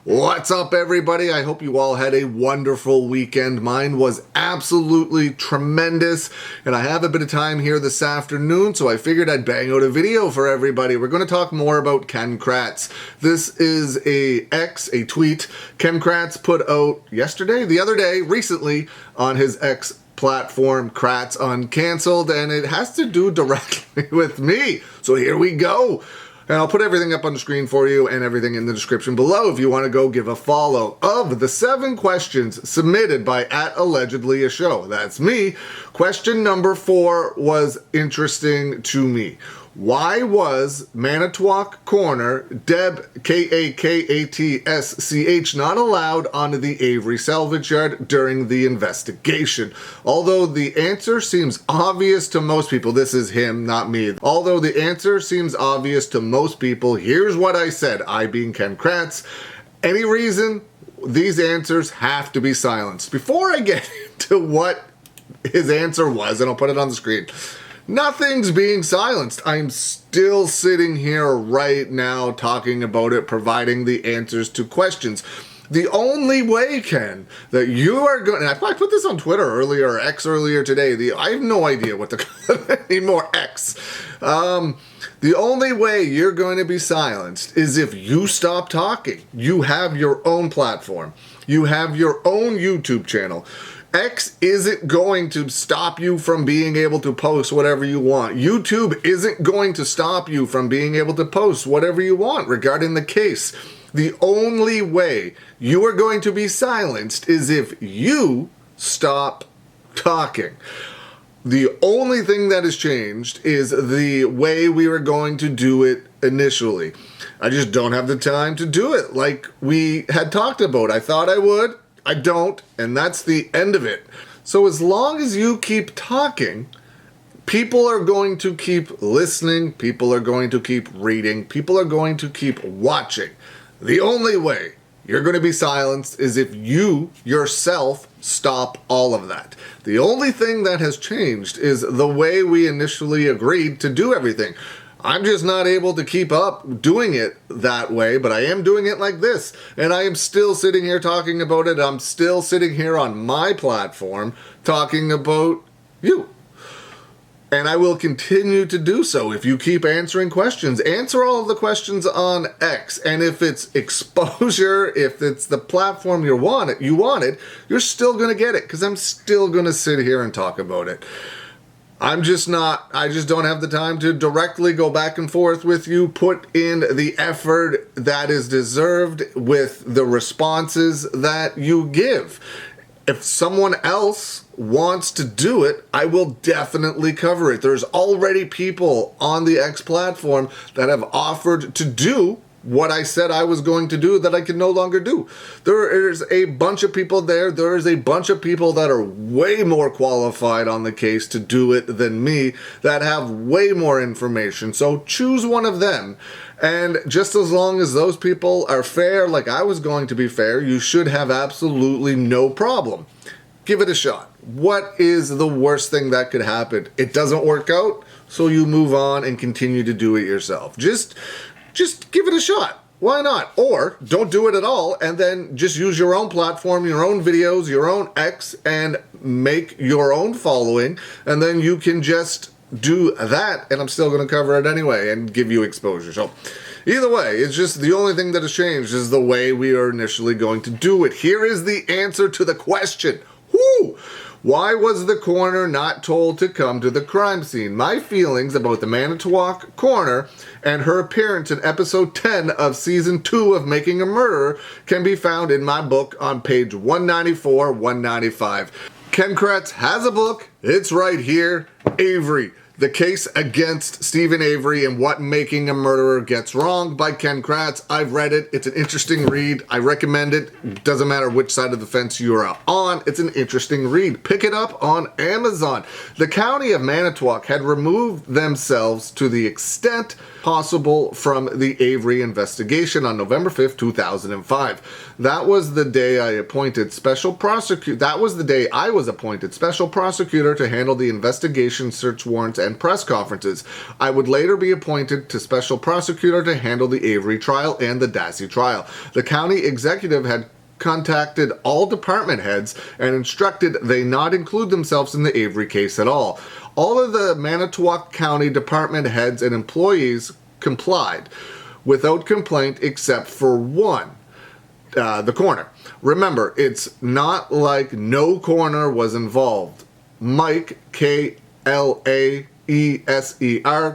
What's up, everybody? I hope you all had a wonderful weekend. Mine was absolutely tremendous, and I have a bit of time here this afternoon, so I figured I'd bang out a video for everybody. We're going to talk more about Ken Kratz. This is a tweet Ken Kratz put out the other day, recently, on his X platform, Kratz Uncanceled, and it has to do directly with me. So here we go. And I'll put everything up on the screen for you and everything in the description below if you want to go give a follow. Of the 7 questions submitted by @AllegedlyAShow, that's me, question number 4 was interesting to me. Why was Manitowoc coroner Deb K-A-K-A-T-S-C-H not allowed onto the Avery salvage yard during the investigation? Although the answer seems obvious to most people, this is him, not me. Although the answer seems obvious to most people, here's what I said, I being Ken Kratz. Any reason? These answers have to be silenced. Before I get into what his answer was, and I'll put it on the screen, nothing's being silenced. I'm still sitting here right now talking about it, providing the answers to questions. The only way, Ken, that you are going, and I put this on Twitter earlier, or X earlier today, I have no idea what to call it anymore, X. The only way you're going to be silenced is if you stop talking. You have your own platform. You have your own YouTube channel. X isn't going to stop you from being able to post whatever you want. YouTube isn't going to stop you from being able to post whatever you want regarding the case. The only way you are going to be silenced is if you stop talking. The only thing that has changed is the way we were going to do it initially. I just don't have the time to do it like we had talked about. I thought I would. I don't, and that's the end of it. So as long as you keep talking, people are going to keep listening, people are going to keep reading, people are going to keep watching. The only way you're going to be silenced is if you yourself stop all of that. The only thing that has changed is the way we initially agreed to do everything. I'm just not able to keep up doing it that way, but I am doing it like this. And I am still sitting here talking about it. I'm still sitting here on my platform talking about you. And I will continue to do so if you keep answering questions. Answer all of the questions on X. And if it's exposure, if it's the platform you wanted, you're still going to get it because I'm still going to sit here and talk about it. I just don't have the time to directly go back and forth with you, put in the effort that is deserved with the responses that you give. If someone else wants to do it, I will definitely cover it. There's already people on the X platform that have offered to do what I said I was going to do that I can no longer do. There is a bunch of people there. There is a bunch of people that are way more qualified on the case to do it than me, that have way more information. So choose one of them. And just as long as those people are fair, like I was going to be fair, you should have absolutely no problem. Give it a shot. What is the worst thing that could happen? It doesn't work out, so you move on and continue to do it yourself. Just give it a shot. Why not? Or don't do it at all and then just use your own platform, your own videos, your own X, and make your own following. And then you can just do that, and I'm still going to cover it anyway and give you exposure. So either way, it's just the only thing that has changed is the way we are initially going to do it. Here is the answer to the question. Whoo! Why was the coroner not told to come to the crime scene? My feelings about the Manitowoc coroner and her appearance in episode 10 of season 2 of Making a Murderer can be found in my book on page 194, 195. Ken Kratz has a book. It's right here. Avery, The Case Against Stephen Avery and What Making a Murderer Gets Wrong by Ken Kratz. I've read it. It's an interesting read. I recommend it. Doesn't matter which side of the fence you're on. It's an interesting read. Pick it up on Amazon. The county of Manitowoc had removed themselves to the extent possible from the Avery investigation on November 5th, 2005. That was the day I appointed special prosecutor. That was the day I was appointed special prosecutor to handle the investigation, search warrants, and press conferences. I would later be appointed to special prosecutor to handle the Avery trial and the Dassey trial. The county executive had contacted all department heads and instructed they not include themselves in the Avery case at all. All of the Manitowoc County department heads and employees complied without complaint except for one, the coroner. Remember, it's not like no coroner was involved. Mike, K-L-A-E-S-E-R,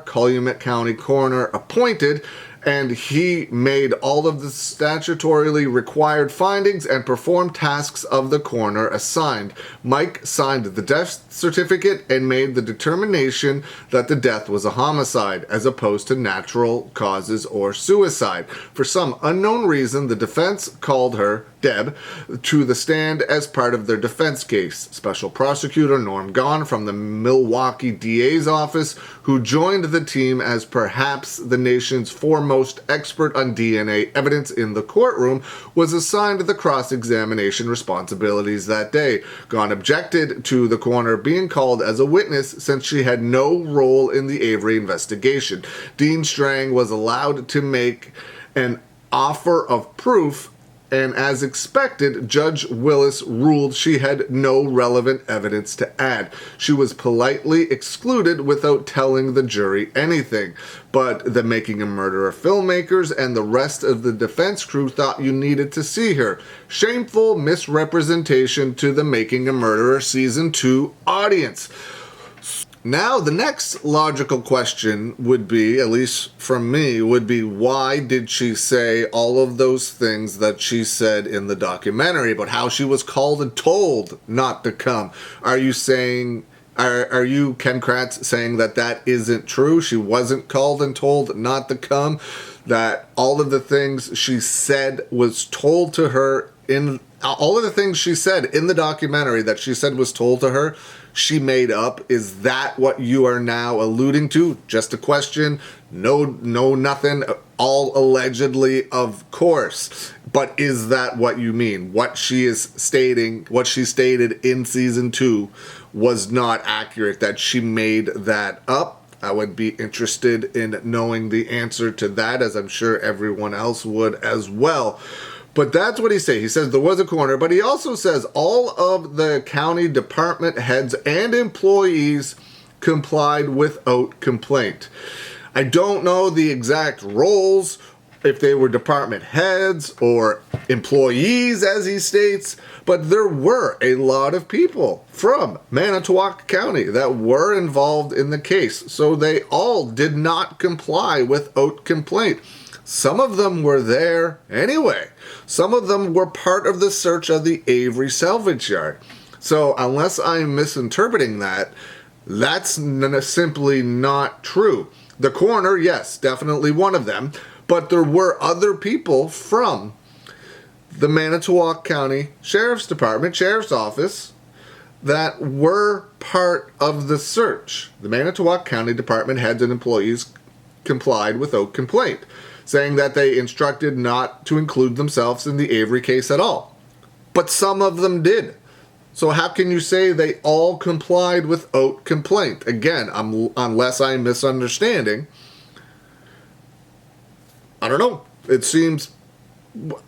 Calumet County coroner, appointed, and he made all of the statutorily required findings and performed tasks of the coroner assigned. Mike signed the death certificate and made the determination that the death was a homicide as opposed to natural causes or suicide. For some unknown reason, the defense called her, Deb, to the stand as part of their defense case. Special prosecutor Norm Gahn from the Milwaukee DA's office, who joined the team as perhaps the nation's foremost expert on DNA evidence in the courtroom, was assigned the cross-examination responsibilities that day. Gahn objected to the coroner being called as a witness since she had no role in the Avery investigation. Dean Strang was allowed to make an offer of proof, and as expected, Judge Willis ruled she had no relevant evidence to add. She was politely excluded without telling the jury anything. But the Making a Murderer filmmakers and the rest of the defense crew thought you needed to see her. Shameful misrepresentation to the Making a Murderer Season 2 audience. Now, the next logical question would be, at least from me, would be why did she say all of those things that she said in the documentary about how she was called and told not to come? Are you saying, are you, Ken Kratz, saying that that isn't true? She wasn't called and told not to come? That all of the things she said was told to her in, all of the things she said in the documentary that she said was told to her, she made up? Is that what you are now alluding to? Just a question. No, nothing. All allegedly, of course. But is that what you mean? What she is stating, what she stated in season 2 was not accurate, that she made that up? I would be interested in knowing the answer to that, as I'm sure everyone else would as well. But that's what he said. He says there was a coroner, but he also says all of the county department heads and employees complied without complaint. I don't know the exact roles, if they were department heads or employees, as he states, but there were a lot of people from Manitowoc County that were involved in the case, so they all did not comply without complaint. Some of them were there anyway. Some of them were part of the search of the Avery salvage yard. So unless I'm misinterpreting that, that's simply not true. The coroner, yes, definitely one of them, but there were other people from the Manitowoc County Sheriff's Department, Sheriff's Office, that were part of the search. The Manitowoc County Department heads and employees complied without complaint, saying that they instructed not to include themselves in the Avery case at all. But some of them did. So how can you say they all complied without complaint? Again, unless I'm misunderstanding, I don't know. It seems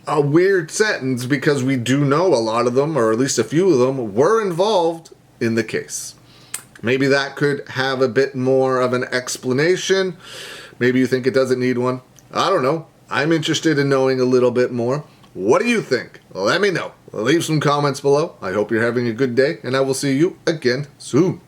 a weird sentence because we do know a lot of them, or at least a few of them, were involved in the case. Maybe that could have a bit more of an explanation. Maybe you think it doesn't need one. I don't know. I'm interested in knowing a little bit more. What do you think? Let me know. Leave some comments below. I hope you're having a good day, and I will see you again soon.